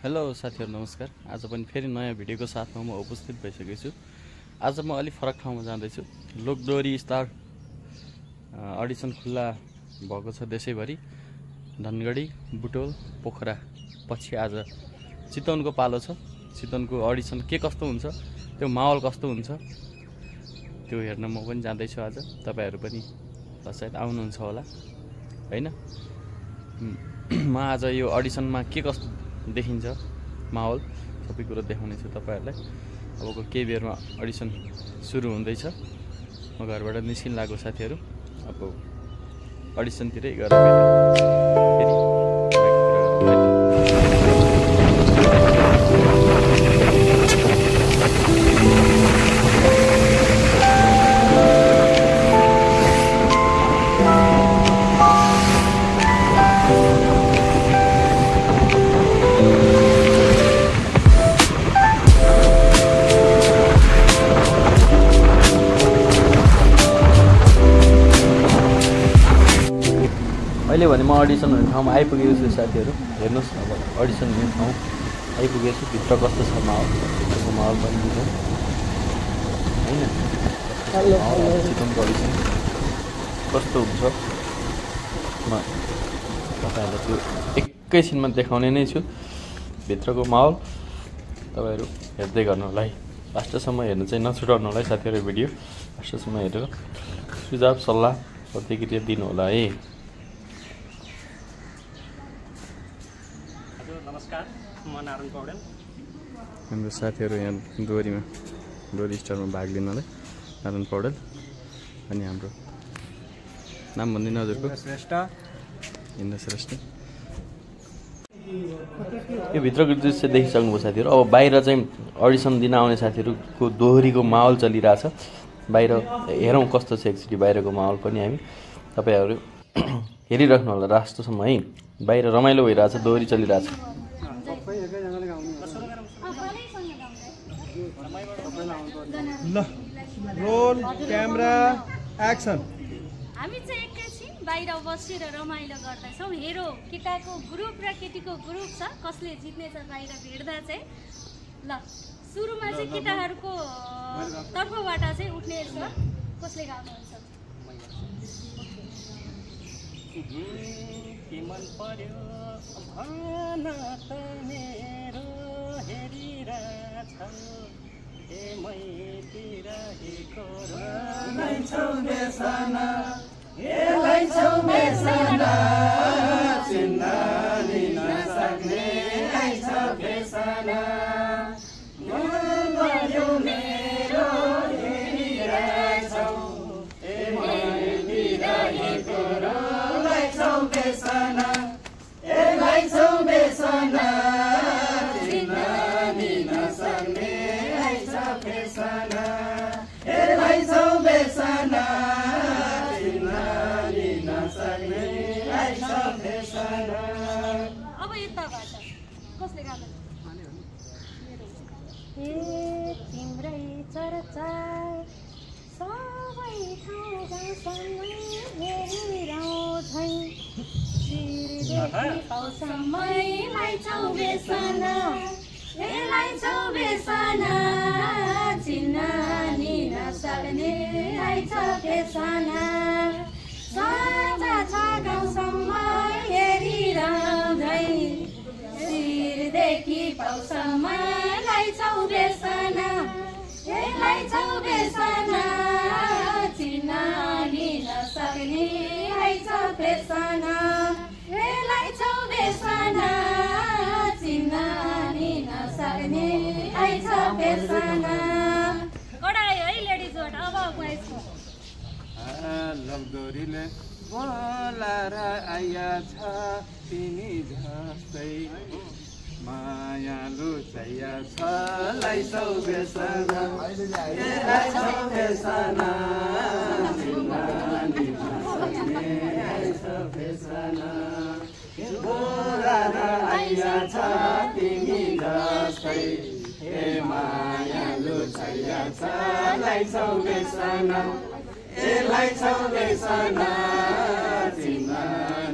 Hello साथीहरु नमस्कार। आज पनि फेरि नयाँ भिडियोको साथमा म उपस्थित भइसकेको छु। आज म अलि फरक ठाउँमा जाँदैछु। लोकदोरी स्टार अडिसन खुल्ला भएको छ देशैभरि। धनगढी, बुटोल, पोखरा पछि आज चितवनको पालो छ। चितवनको अडिसन के कस्तो हुन्छ, त्यो माहौल कस्तो हुन्छ त्यो हेर्न म पनि जाँदैछु आज। तपाईहरु पनि सायद आउनुहुन्छ होला हैन। म आज यो अडिसनमा के कस्तो देखिन्छ माहौल सबै कुरा देखाउने छु तपाईहरुलाई। अबको केही बेरमा अडिसन सुरु हुँदैछ। म घरबाट निस्किन लाग्यो साथीहरु। अब अडिसनतिरै गएर फेरि अहिले भने म अडिसन हुने ठाउँमा आइपुगेको छु साथीहरु। हेर्नुस् अब अडिसन हुने ठाउँ आइपुगेको छु। भित्र कस्तो छ माहौल, भित्रको माहौल पनि दिन्छ हैन। चितवनको अडिसन कस्तो हुन्छ म तपाईहरुलाई त्यो एकैछिनमा देखाउने नै छु। भित्रको माहौल तपाईहरु हेर्दै गर्नु होला है। लास्टसम्म हेर्नु चाहिँ नछुटाउनु होला है साथीहरु। भिडियो लास्टसम्म हेरेर सुझाव सल्लाह प्रतिक्रिया दिनु होला है। नमस्कार, म नारायण पौडेल। हाम्रो साथीहरु यहाँ दोरी स्टारमा भाग लिनलाई नारायण पौडेल अनि हाम्रो नाम भन्दिन हजुरको श्रेष्ठ इन्द्र श्रेष्ठ। यो भित्रको दृश्य देखिसक्नुभयो साथीहरु। अब बाहिर चाहिँ अडिसन दिन आउने साथीहरुको दोहोरीको माहौल चलिरहेछ। बाहिर हेरौँ कस्तो छ एकचोटि बाहिरको माहौल पनि हामी तपाईहरु हेरिराख्नु होला लास्टसम्म है। बाहिर रमाइलो भइरहेछ, दोहोरी चलिरहेछ। ल रोल क्यामेरा एक्सन। हामी चाहिँ एकैछिन बाहिर बसेर रमाइलो गर्दैछौँ। हेरो केटाको ग्रुप र केटीको ग्रुप छ, कसले जित्नेछ बाहिर भेट्दा चाहिँ। ल सुरुमा चाहिँ केटाहरूको तर्फबाट चाहिँ उठ्ने छ। कसले गाउनुहुन्छ? के मन पर्यो भन त मेरो हेरिरहेछौ ए मैतिरहेको लैछौ बेसना लैछौ बेसना चिन्न लिन सक्ने लैछ बेसना मन पर्यो मेरो हेरिरहेछौ ए मैतिरहेको लैछौ बेसना चिन्न लिन सक्ने लैछ बेसना लैछौ बेसना चिन्न लिन सक्ने लैछ बेसना। अब यताबाट कसले गाउँछ? तिम्रै चर्चा सबै ठाउँ गाउँसँगै हेरिरहन्छै। समय लैछौ बेसना लैछौ बेसना चिन्न लिन सक्ने लैछ बेसना। साँझा छ गाउँसम्म हेरिरहँदै शिरदेखि पाउसम्म लैछौ बेसना लैछौ बेसना चिन्न लिन सक्ने लैछ बेसना लैछौ बेसना चिन्न लिन सक्ने लैछ बेसना। गडायो है लेडिजबाट। अब बोइजको लग्दोरीले बोलाएर आइछ तिमी जस्तै मायालु चाहिएछ लैछौ बेसना लैछौ बेसना चिन्न लिन सक्ने लैछ बेसना बोलाएर आइछ तिमी जस्तै ए मायालु चाहिएछ लैछौ बेसना लैछौ बेसना चिन्न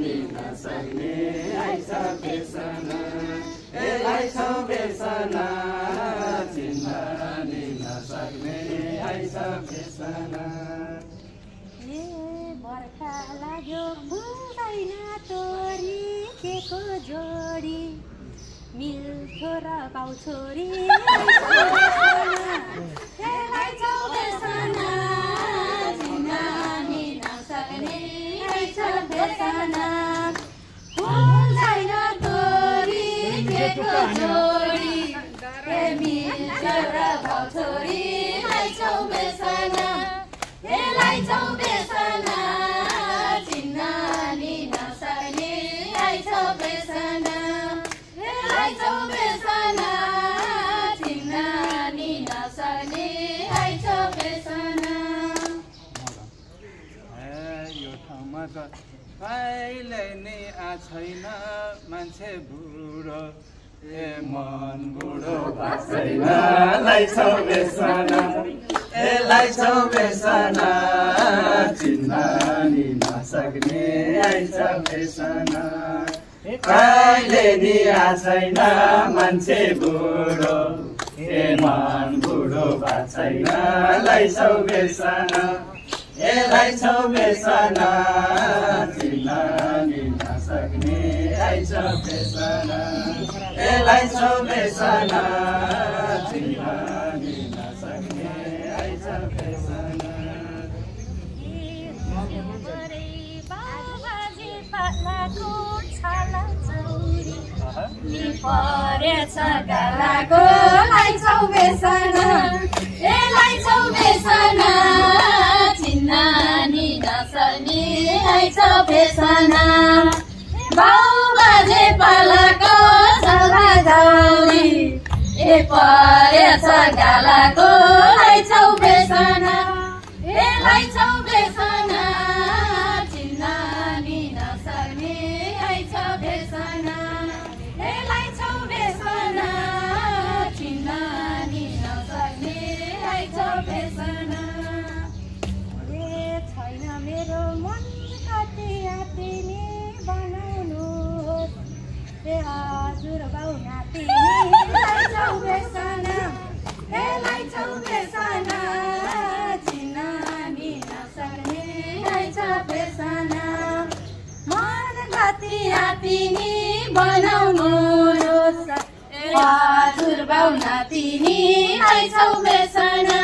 लिन सक्ने आइछ बेसना। यसलाई छौ बेसना चिन्न नि नसक्ने आइछ बेसना ए बर्खा लाग्यो हुँदैन तोरी केको जोडी मिल्थो र बाउ छोरी यसलाई छौ बेसना चिन्न नि नसक्ने आइछ बेसना हुँदैन तोरी केको जोडी मिल्थो र बाउ छोरी आइछ बेसना यसलाई छौ बेसना चिन्न नि नसक्ने आइछ बेसना यसलाई छौ बेसना चिन्न नि नसक्ने आइछ बेसना यो ठाउँमा त कहिले नि छैन मान्छे बुढो ए मन बुढो छैन लाइछौ बेसना यसलाई छौ बेसना चिन्न नि नसक्ने आइछ बेसना कहिले नि छैन मान्छे बुढो ए मन बुढो छैन लाइछौ बेसना यसलाई छौ बेसना चिन्न नि नसक्ने आइछ बेसना यसलाई छौ बेसना चिन्न नि नसक्ने आइछ बेसना बाबाजी पालाको छाला चौरी परेछ गालाको लाइछौ बेसना यसलाई छौ बेसना चिन्न नि नसक्ने आइछ बेसना बाउ बाजे पालाको छाला चौरी ए परेछ गालाको लाइछौ बेसना यसलाई छौ बेसना चिन्न नि नसक्ने आइछ बेसना यसलाई छौ बेसना चिन्न नि नसक्ने आइछ बेसना छैन मेरो मन कति नातिनी बनाउनुहोस् ए हजुर बाउ नातिनी लाइछौ बेसना यसलाई छौ बेसना चिन्न नि नसक्ने आइछ बेसना मन कति नातिनी बनाउनुहोस् हजुर बाउ नातिनी आइछौ बेसना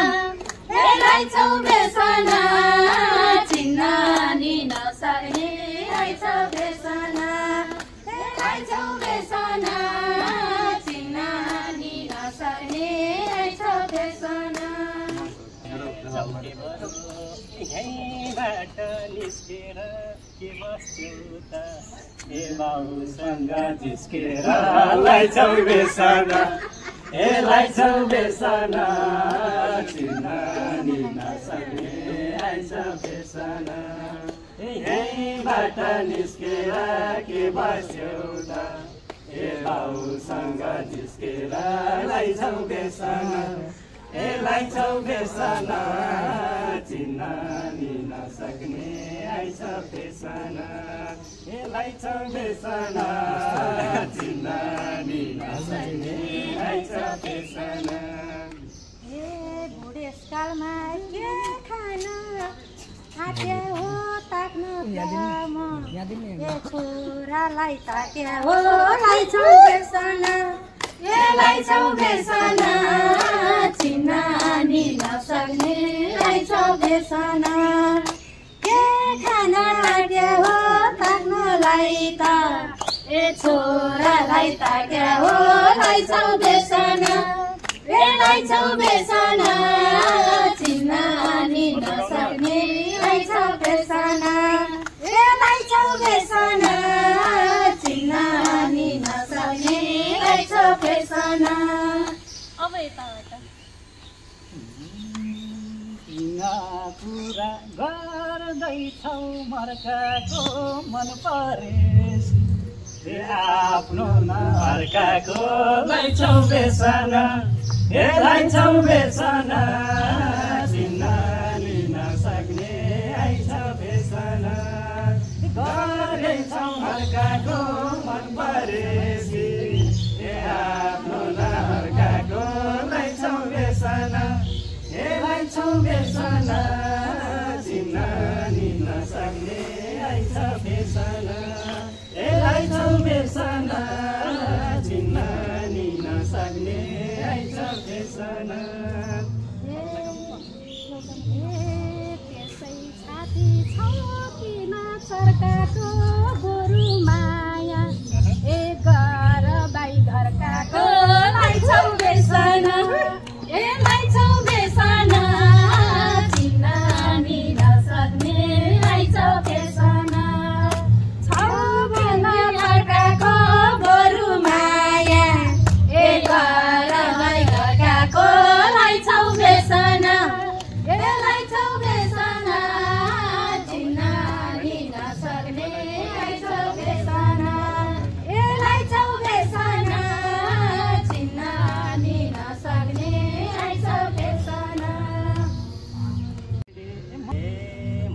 यसलाई छौ बेसना चिन्न नि नसक्ने आइछ बेसना यसलाई छौ बेसना चिन्न नि नसक्ने आइछ बेसना यहीँबाट निस्केर के बस्छु त ए बाउसँग जिस्केर लाइछौ बेसना यसलाई छौ बेसना चिन्न नि नसक्ने आइछ बेसना यहीँबाट निस्केर के बस्यौ त ए बाउसँग जिस्केर लाइछौ बेसना यसलाई छौ बेसना चिन्न नि नसक्ने आइछ बेसना यसलाई छौ बेसना चिन्न नि नसक्ने आइछ बेसना ए बुढेसकालमा के खान आँट्या हो ताक्नु म ए छोरालाई ताक्या हो लाइछौ बेसना यसलाई छौ बेसना चिन्न नि नसक्ने आइछ बेसना के खान आँट्या हो ताक्नुलाई त ए छोरालाई ताक्या हो लाइछौ बेसना यसलाई छौ बेसना चिन्न नि नसक्ने आइछ बेसना यसलाई छौ बेसना चिन्न नि नसक्ने आइछ बेसना अब यताबाट कुरा गर्दैछौ मर्काको मन परेस आफ्नो नर्काको लाइछौ बेसना लाइछौ बेसना चिन्न नि नसक्ने आइछ बेसना गरेछौ मर्काको मन परेसी बेसना त्यसै छाती छौकीमा सरकारको गोरु माया ए घर बाई घरकाको लाइछौ बेसना ए लाइछौ बेसना चिन्न नि नसक्ने लाइछौ बेसना छौ बेला घरकाको गोरु माया ए घर बाई घरकाको लाइछौ बेसना ए लाइछौ बेसना चिन्न नि नसक्ने लाइछौ बेसना ए लाइछौ बेसना चिन्न नि नसक्ने लाइछौ बेसना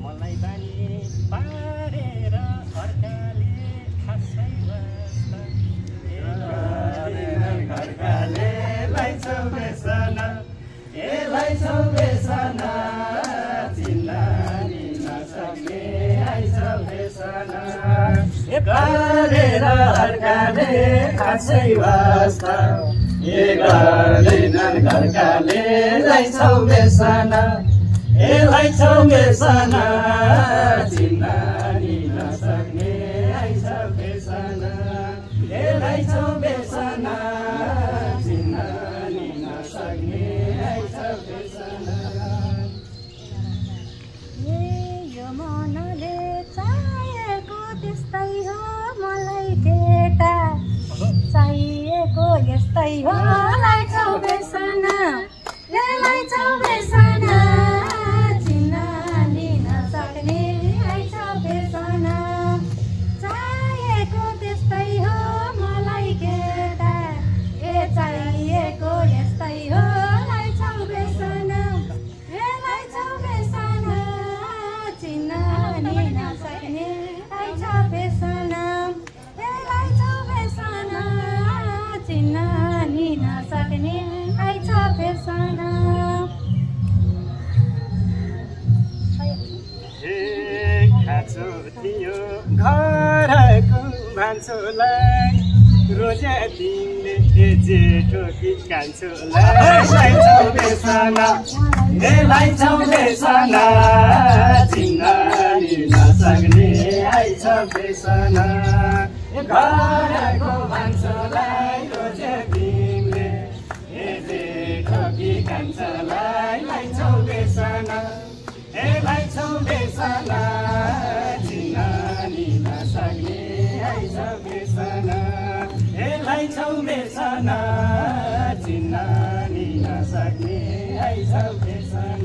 मलाई बानी पारेर अर्काले खासै बस्दा घरकाले लाइछौ बेसना ए लाइछौ बेसना चिन्न नि नसक्ने आइछौ बेसना गरेर अर्काले खासै बस्दा घरकाले लाइछौ बेसना ए लाइछौ बेसना चिन्न नि नसक्ने आइछौ बेसना ए लाइछौ बेसना चिन्न नि नसक्ने आइछौ बेसना यो मनले चाहेको त्यस्तै हो मलाई केटा चाहिएको यस्तै हो लाइछौ बेसना ए लाइछौ बेसना चिन्न नि नसक्ने आइछौ बेसना चाहिएको त्यस्तै हो मलाई केटा ए चाहिएको यस्तै हो लाइछौ बेसना ए लाइछौ बेसना चिन्न नि नसक्ने आइछौ बेसना ए लाइछौ बेसना चिन्न नि नसक्ने आइछौ बेसना खाँचो थियो घरको मान्छोलाई रोजा तिमीले जेठो कि कान्छोलाई लाइछौ बेसना ए लाइछौ बेसना चिन्न नि नसक्ने आइछौ बेसना घरको मान्छेलाई रोजे तिमीले ए जेठो कि कान्छोलाई लाइछौ बेसना ए लाइछौ बेसना चिन्न नि नसक्ने आइछौ बेसना ए लाइछौ बेसना चिन्न नि नसक्ने आइछौ बेसना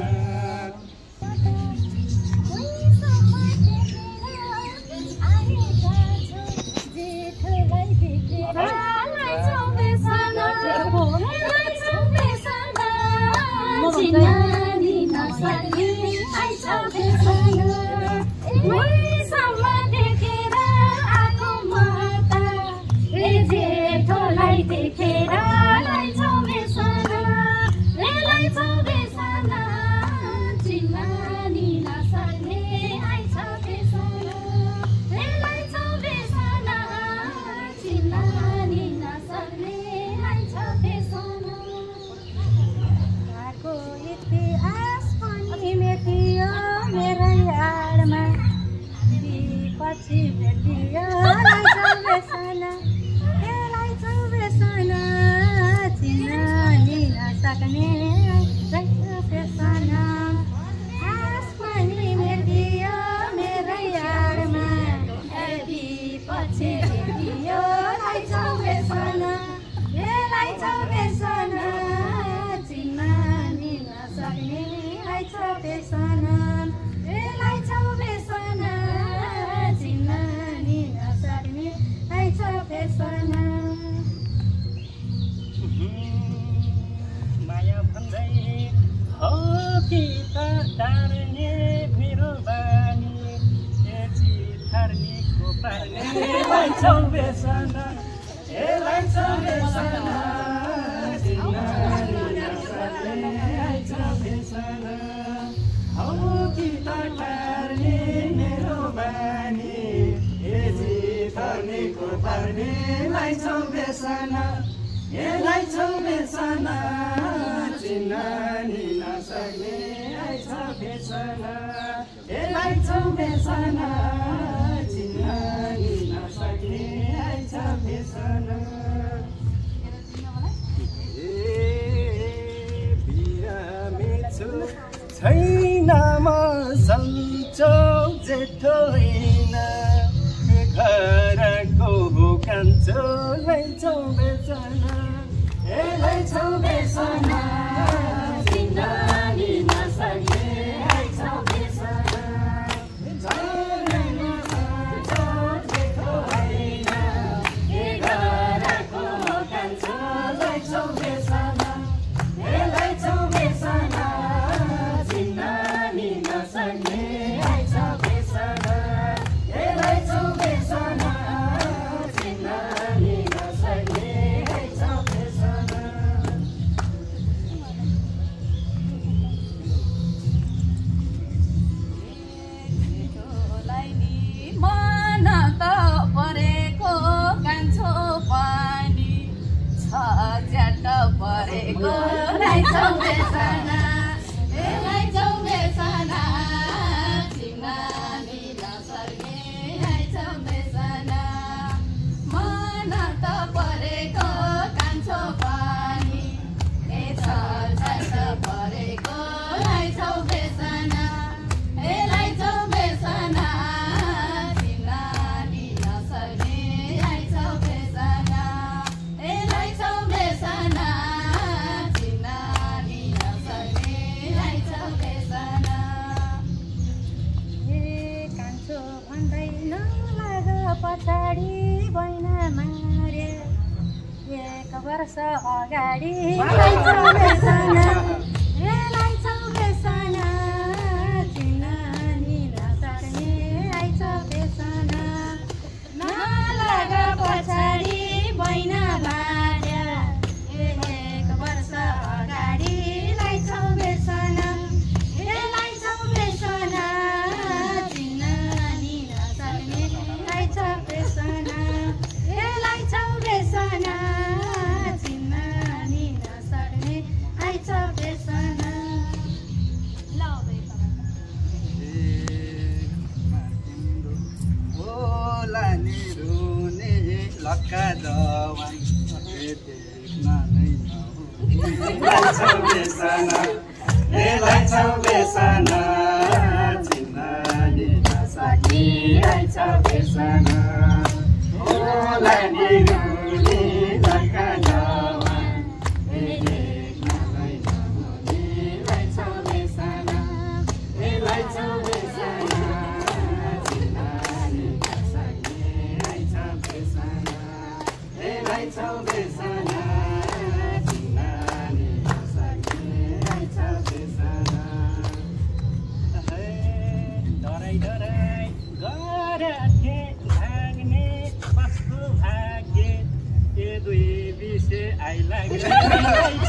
माया भन्दै हो कि त टार्ने मेरो बानी एची थार्नेको पार्ने लाइछौ बेसना ए लाइछौ बेसना चिन्न नि नसक्ने आइछौ बेसना हौ कि त टार्ने मेरो बानी एची थार्नेको पार्ने लाइछौ बेसना यसलाई छौ बेसना चिन्न नि नसक्ने आइछ बेसना यसलाई छौ बेसना चिन्न नि नसक्ने आइछ बेसना छैन म सन्चो जेठो होइन घरको कान्छो लैछौ बेसना यसलाई छौ बेसना चिन्न नि नसक्ने आइछ बेसना छैन म सन्चो जेठो होइन घरको कान्छो लैछौ बेसना यसलाई छौ बेसना परेको लाइछौ बेसना यसलाई छौ बेसना चिन्न नि नसक्ने आइछौ बेसना मन त परेको कान्छो पानी छ झट परेको लाइछौ बेसना यसलाई छौ बेसना चिन्न नि नसक्ने आइछौ बेसना यसलाई छौ बेसना पछाडि बैना मारे 1 वर्ष अगाडि यसलाई छौ बेसना चिन्न नि नसक्ने आइछ बेसना नलाग पछाडि बैना मारे 1 वर्ष अगाडि यसलाई छौ बेसना यसलाई छौ बेसना चिन्न नि नसक्ने आइछ बेसना यसलाई छौ बेसना चिन्न नि नसक्ने आइछ बेसना होला नि रुने लक्का जवान देख्न नै नहुने छौ बेसना यसलाई छौ बेसना चिन्न नि नसक्ने आइछ बेसना होला नि रुने लक्का जवान देख्न नै नहुने छौ बेसना यसलाई छौ बेसना चिन्न नि नसक्ने आइछ बेसना यसलाई छौ बेसना चिन्न नि नसक्ने आइछ बेसना डराई डराई गराथे भाग्ने कसको भाग्य ए दुई विषय आइलाग्ने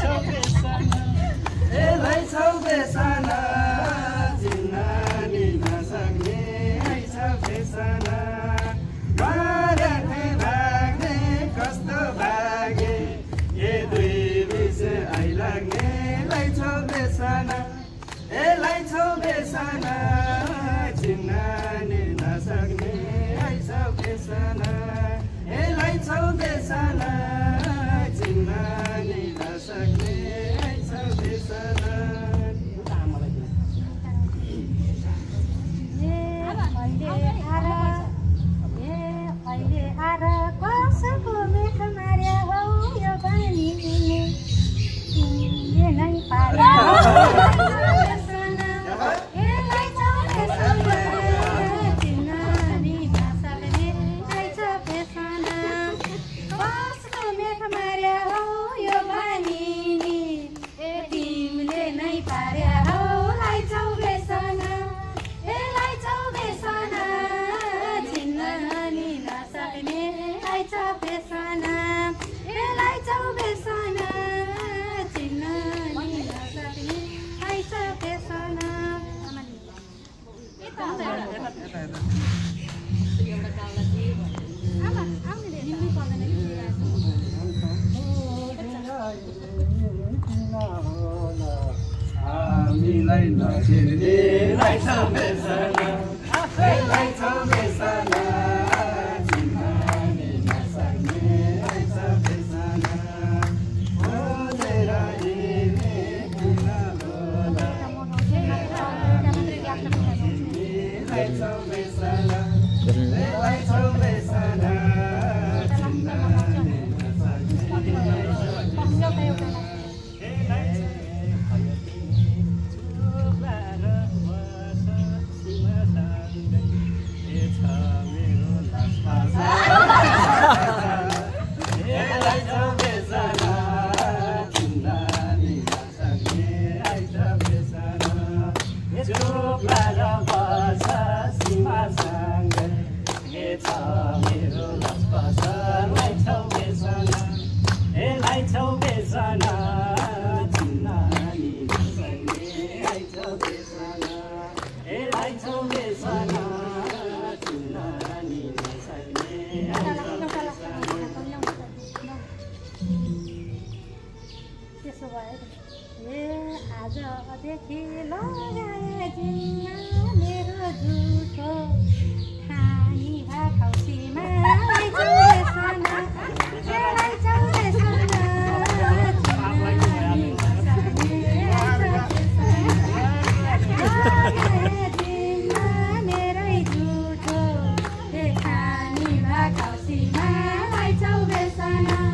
छौ बेसना यसलाई छौ बेसना चिन्न नि नसक्ने आइछ बेसना गराथे भाग्ने कस्तो भाग्य ए दुई विषय आइलाग्ने छौ बेसना यसलाई छौ बेसना चिन्न नि नसक्ने आइछ बेसना यसलाई छौ बेसना चिन्न नि नसक्ने आइछ बेसना अहिले आएर कसको मेख मार्या हौ यो पानीले तिमीले नै पार्या यसलाई छौ बेसना चिन्न नि नसक्ने आइछ बेसना कसको मेख मार्या हौ यो पानीले तिमीले नै पार्या हौ लाइछौ बेसना यसलाई छौ बेसना चिन्न नि नसक्ने आइछ बेसना यसलाई छौ बेसना चिन्न नि नसक्ने आइछ बेसना आफैलाई नचिन्नेलाई छ बेसना आफैलाई छ बेसना चिन्ने नसक्नेलाई छ बेसना खोजेर हिँड्ने किन होला चिन्नेलाई छ बेसना आफैलाई छ बेसना आजदेखि लगाए जिम्मा मेरो झुठो खानी भाखौसीमा बेसना मेरै झुठो खानी भाखौसीमा लाइछौ बेसना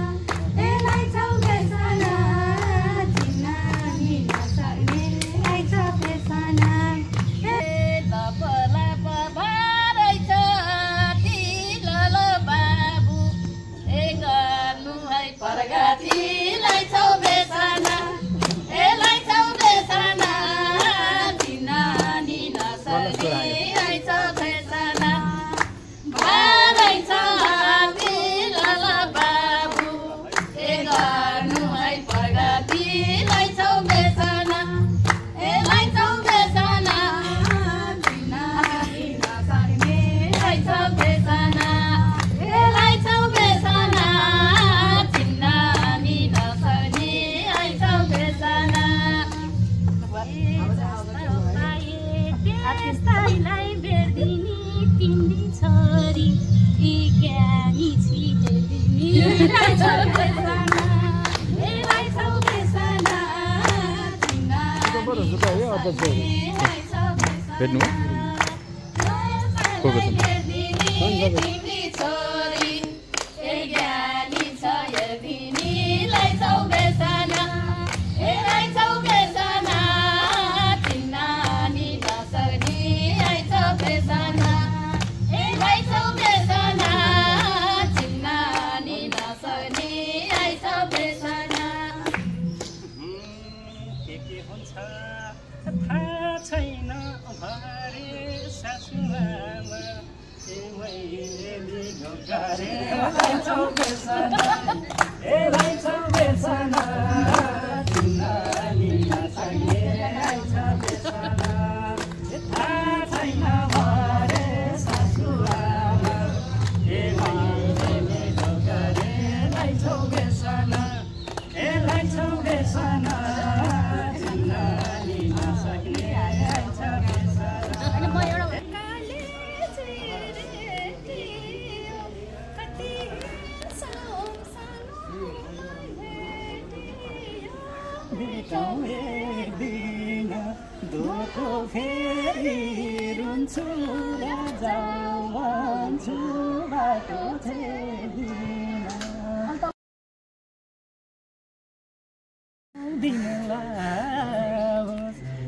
भेट्नु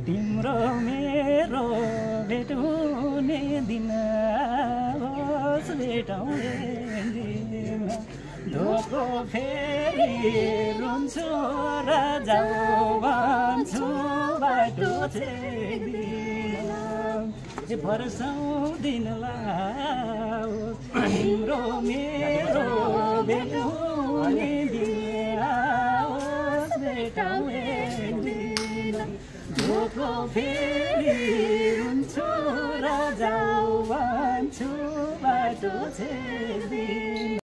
तिम्रो मेरो भेट हुने दिन भेटौँ दिन धोको फेरि रुन्छु र जाऊ भन्छु बाटो छेडिन वर्षौँ दिन लाओस् तिम्रो मेरो भेट हुने दिन आओस् भेटौँ दिन धोको फेरि रुन्छु र जाऊ भन्छु बाटो छेडिन